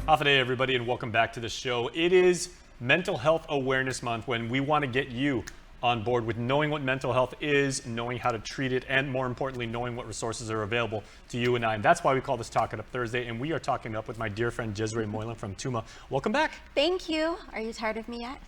Hafa everybody, and welcome back to the show. It is Mental Health Awareness Month, when we want to get you on board with knowing what mental health is, knowing how to treat it, and more importantly, knowing what resources are available to you and I. And that's why we call this Talk It Up Thursday, and we are talking up with my dear friend Jesrae Moylan from TUMA. Welcome back. Thank you. Are you tired of me yet?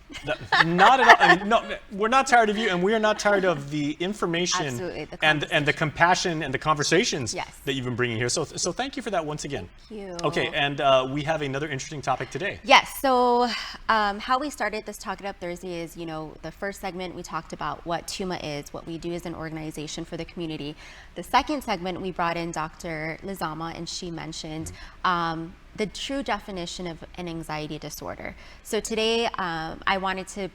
Not at all. I mean, no, we're not tired of you, and we are not tired of the information and the compassion and the conversations that you've been bringing here. So thank you for that once again. Thank you. Okay, and we have another interesting topic today. Yes. So how we started this Talk It Up Thursday is, the first segment we talked about what TUMA is, what we do as an organization for the community. The second segment, we brought in Dr. Lizama, and she mentioned the true definition of an anxiety disorder. So today, I wanted to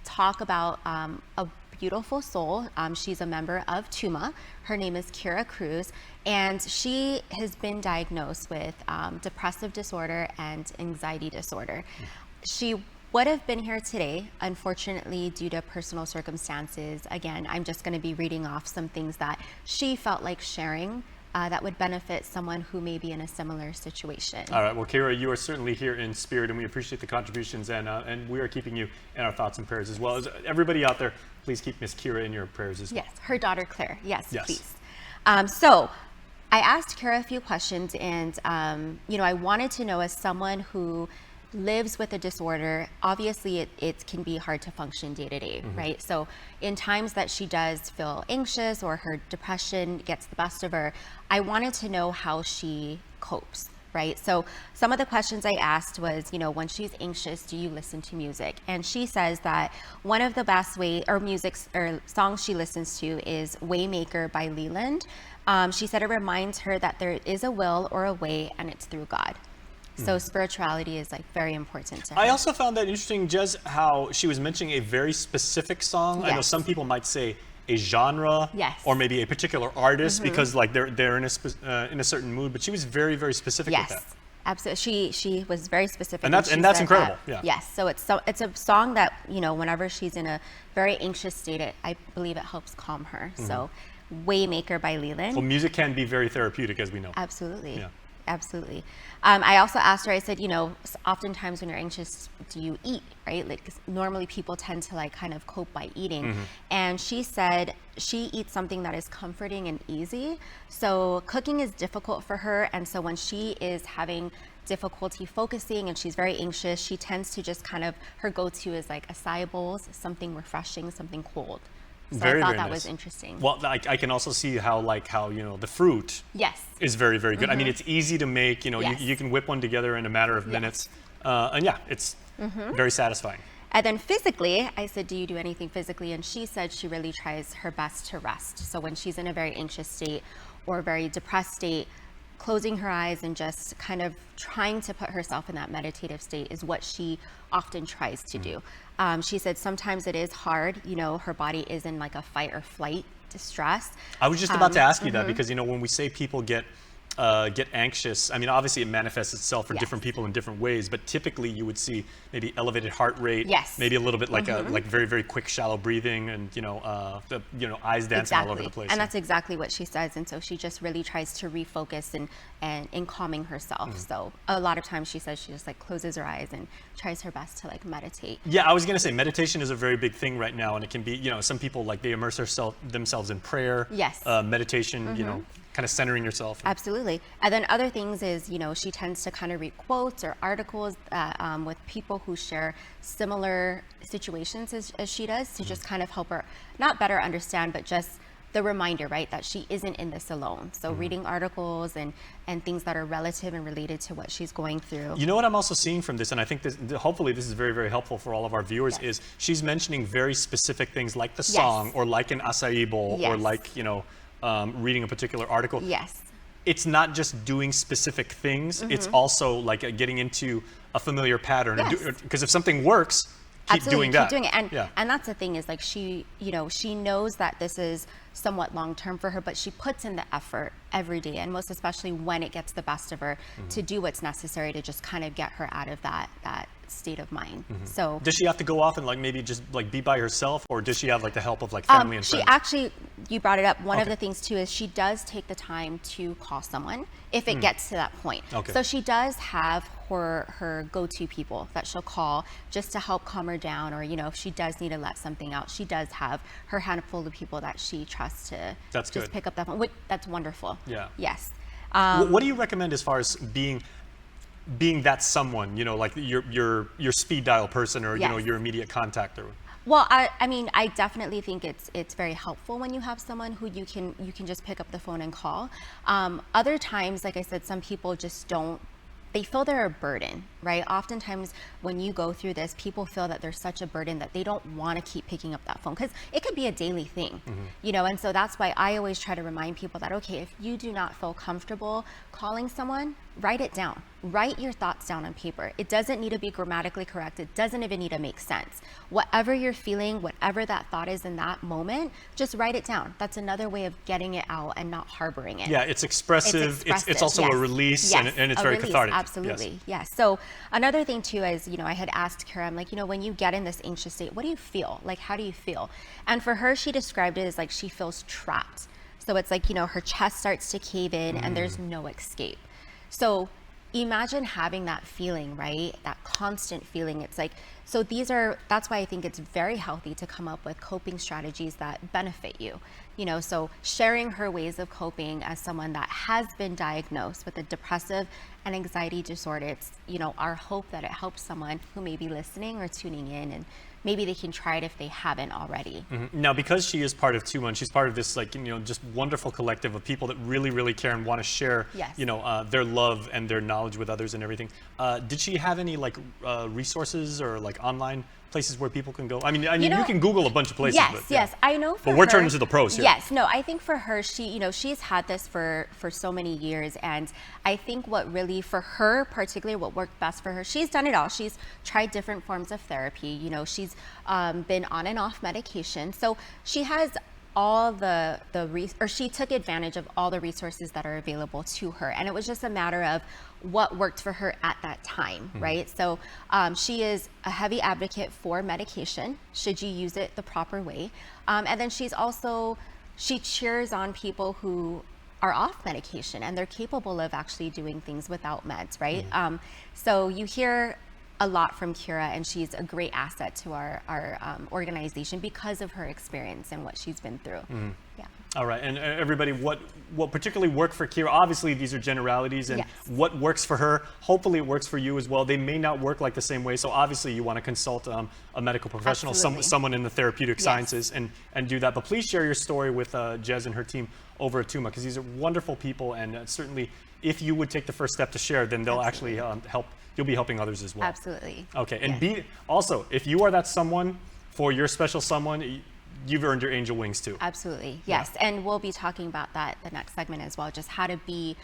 talk about a beautiful soul. She's a member of TUMA. Her name is Kira Cruz, and she has been diagnosed with depressive disorder and anxiety disorder. She would have been here today, unfortunately, due to personal circumstances. Again, I'm just going to be reading off some things that she felt like sharing that would benefit someone who may be in a similar situation. All right. Well, Kira, you are certainly here in spirit, and we appreciate the contributions, and we are keeping you in our thoughts and prayers as well. As everybody out there, please keep Miss Kira in your prayers as well. Yes, her daughter Claire. Yes. Please. So I asked Kira a few questions, and I wanted to know, as someone who lives with a disorder, obviously it can be hard to function day to day, right? So in times that she does feel anxious or her depression gets the best of her, I wanted to know how she copes, right? So some of the questions I asked was, when she's anxious, do you listen to music? And she says that one of the best songs she listens to is Waymaker by Leland. She said it reminds her that there is a will or a way, and it's through God. So spirituality is very important to her. I also found that interesting, Jez, how she was mentioning a very specific song. Yes. I know some people might say a genre, or maybe a particular artist, because they're in a certain mood. But she was very, very specific with that. Absolutely. She was very specific, and that's incredible. Yes. So it's a song that whenever she's in a very anxious state, I believe it helps calm her. So Waymaker by Leland. Well, music can be very therapeutic, as we know. Absolutely. Yeah. Absolutely. I also asked her, I said, oftentimes when you're anxious, do you eat, right? Like normally people tend to kind of cope by eating. And she said she eats something that is comforting and easy. So cooking is difficult for her. And so when she is having difficulty focusing and she's very anxious, she tends to just her go-to is like acai bowls, something refreshing, something cold. So I thought that was interesting. Well, I can also see how the fruit is very, very good. I mean, it's easy to make. You can whip one together in a matter of minutes, and it's very satisfying. And then physically, I said, do you do anything physically? And she said she really tries her best to rest. So when she's in a very anxious state or a very depressed state, closing her eyes and just kind of trying to put herself in that meditative state is what she often tries to do. She said sometimes it is hard, her body is in like a fight or flight distress. I was just about to ask you that, because when we say people get anxious, I mean, obviously it manifests itself for different people in different ways, but typically you would see maybe elevated heart rate, maybe a little bit like like very, very quick, shallow breathing, and eyes dancing all over the place. And that's exactly what she says. And so she just really tries to refocus and in calming herself. So a lot of times she says she just closes her eyes and tries her best to meditate. Yeah, I was gonna say meditation is a very big thing right now, and it can be, some people they immerse themselves in prayer. Yes. Meditation, kind of centering yourself. Absolutely. And then other things is, she tends to kind of read quotes or articles with people who share similar situations as she does, to just kind of help her, not better understand, but just the reminder, right, that she isn't in this alone. So reading articles and things that are relative and related to what she's going through. You know what I'm also seeing from this, and I think hopefully this is very, very helpful for all of our viewers, is she's mentioning very specific things like the song, or like an acai bowl, or like, reading a particular article. Yes. It's not just doing specific things, it's also getting into a familiar pattern. Because if something works, keep doing that. Keep doing it. And that's the thing is she knows that this is somewhat long-term for her, but she puts in the effort every day, and most especially when it gets the best of her, to do what's necessary to just kind of get her out of that state of mind. So does she have to go off and maybe just be by herself, or does she have the help of family and friends? She actually you brought it up. One of Okay. the things too is she does take the time to call someone if it gets to that point. Okay. So she does have her go-to people that she'll call just to help calm her down, or if she does need to let something out, she does have her handful of people that she trusts to That's just good. pick up that phone. That's wonderful. Yeah. Yes. What do you recommend as far as being that someone, like your speed dial person, or Yes. your immediate contact? Or Well, I mean, I definitely think it's very helpful when you have someone who you can just pick up the phone and call. Other times, like I said, some people just don't. They feel they're a burden, right? Oftentimes, when you go through this, people feel that there's such a burden that they don't want to keep picking up that phone, because it could be a daily thing, And so that's why I always try to remind people that, okay, if you do not feel comfortable calling someone, write it down. Write your thoughts down on paper. It doesn't need to be grammatically correct. It doesn't even need to make sense. Whatever you're feeling, whatever that thought is in that moment, just write it down. That's another way of getting it out and not harboring it. yeah, it's expressive. It's also yes. a release, Yes, and it's a very release, cathartic. Absolutely, yes. So another thing too is, I had asked Kira, I'm like, when you get in this anxious state, what do you feel? Like, how do you feel? And for her, she described it as like she feels trapped. So it's like, her chest starts to cave in and there's no escape. So imagine having that feeling, right? That constant feeling. It's like, so that's why I think it's very healthy to come up with coping strategies that benefit you. So sharing her ways of coping as someone that has been diagnosed with a depressive and anxiety disorder, it's, our hope that it helps someone who may be listening or tuning in, and maybe they can try it if they haven't already. Now, because she is part of TUMA, and she's part of this, just wonderful collective of people that really, really care and want to share, Yes. their love and their knowledge with others and everything. Did she have any resources or online places where people can go? I mean, you can Google a bunch of places. Yes, but, yeah. yes, I know. For But we're her, turning to the pros here. Yes, no, I think for her, she's had this for so many years, and I think what really, for her particularly, what worked best for her, she's done it all. She's tried different forms of therapy. She's been on and off medication, so she has all she took advantage of all the resources that are available to her, and it was just a matter of what worked for her at that time, right? So she is a heavy advocate for medication, should you use it the proper way, and then she cheers on people who are off medication and they're capable of actually doing things without meds, right? So you hear a lot from Kira, and she's a great asset to our organization because of her experience and what she's been through. Yeah. All right, and everybody, what particularly worked for Kira? Obviously, these are generalities, and Yes. what works for her, hopefully it works for you as well. They may not work like the same way, so obviously you want to consult a medical professional, Absolutely. someone in the therapeutic Yes. sciences, and do that. But please share your story with Jez and her team over at TUMA, because these are wonderful people, and certainly if you would take the first step to share, then they'll Absolutely. actually help. You'll be helping others as well. Absolutely. Okay, and Yeah. also, if you are that someone for your special someone, you've earned your angel wings too. Absolutely, yes. And we'll be talking about that the next segment as well, just how to be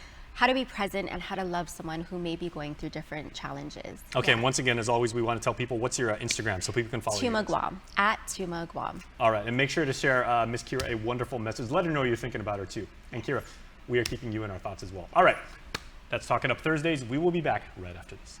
present and how to love someone who may be going through different challenges. Okay, Yeah. and once again, as always, we want to tell people, what's your Instagram so people can follow you? TUMA Guam, at TUMA Guam. All right, and make sure to share Miss Kira a wonderful message. Let her know you're thinking about her too. And Kira, we are keeping you in our thoughts as well. All right, that's Talking Up Thursdays. We will be back right after this.